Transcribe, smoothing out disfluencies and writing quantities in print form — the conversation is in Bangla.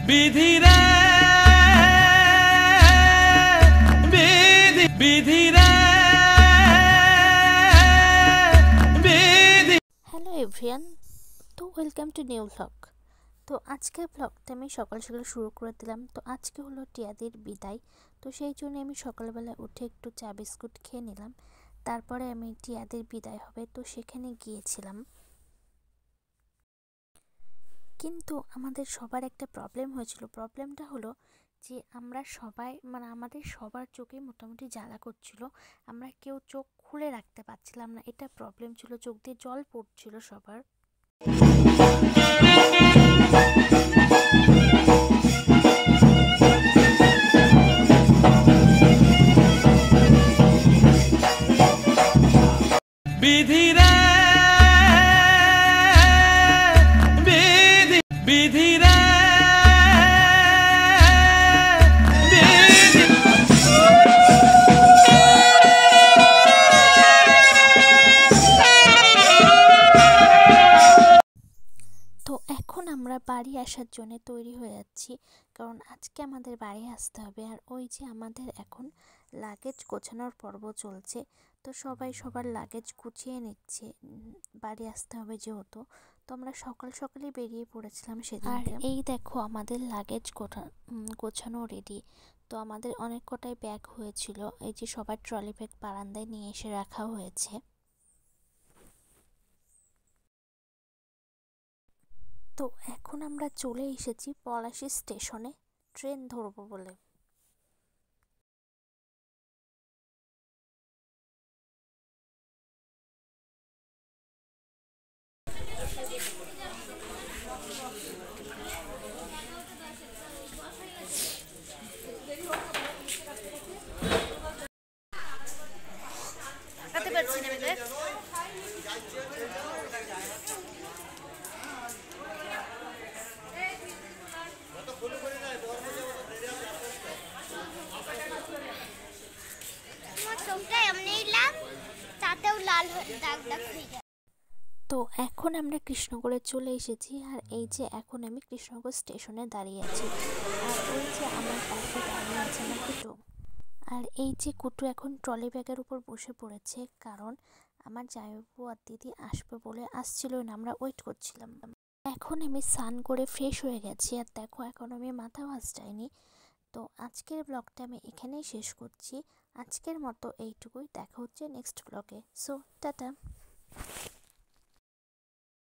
বিধিরে বিধিরে হ্যালো এভরিওয়ান, তো ওয়েলকাম টু নিউ ব্লগ। তো আজকের ব্লগটা আমি সকাল সকাল শুরু করে দিলাম। তো আজকে হলো টিয়াদের বিদায়, তো সেই জন্য আমি সকালবেলা উঠে একটু চা বিস্কুট খেয়ে নিলাম। তারপরে আমি টিয়াদের বিদায় হবে তো সেখানে গিয়েছিলাম। কিন্তু আমাদের সবার একটা প্রবলেম হয়েছিল। প্রবলেমটা হলো যে আমরা সবাই আমাদের সবার চোখে মোটামুটি জ্বালা করছিল, আমরা কেউ চোখ খুলে রাখতে পারছিলাম না। এটা প্রবলেম ছিল, চোখ দিয়ে জল পড়ছিল সবার। বিধিরে বিধিরে তো এখন আমরা বাড়ি আসার জন্য তৈরি হয়ে যাচ্ছি, কারণ আজকে আমাদের বাড়ি আসতে হবে। আর ওই যে আমাদের এখন লাগেজ গোছানোর পর্ব চলছে, তো সবাই সবার লাগেজ গুছিয়ে নিচ্ছে। বাড়ি আসতে হবে যেহেতু, তো আমরা সকাল সকালই বেরিয়ে পড়েছিলাম সেদিন। আর এই দেখো আমাদের লাগেজ গোছানো রেডি। তো আমাদের অনেক কটাই ব্যাগ হয়েছিল, এই যে সবার ট্রলি ব্যাগ বারান্দায় নিয়ে এসে রাখা হয়েছে। তো এখন আমরা চলে এসেছি পলাশী স্টেশনে ট্রেন ধরবো বলে। তো এখন আমরা কৃষ্ণগড়ে চলে এসেছি, আর এই যে এখন আমি কৃষ্ণগড় স্টেশনে দাঁড়িয়ে আছি। আর ওই যে আমার পাশে দাঁড়িয়ে আছে আমার কুটু। আর এই যে কুটু এখন ট্রলি ব্যাগের উপর বসে পড়েছে, কারণ আমার জামাইবাবু আর দিদি আসবে বলে আসছিল না, আমরা ওয়েট করছিলাম। এখন আমি স্নান করে ফ্রেশ হয়ে গেছি, আর দেখো এখন আমি মাথা ভাঁজটাইনি। তো আজকের ব্লগটা আমি এখানেই শেষ করছি। আজকের মতো এইটুকুই, দেখা হচ্ছে নেক্সট ব্লগে। So tata.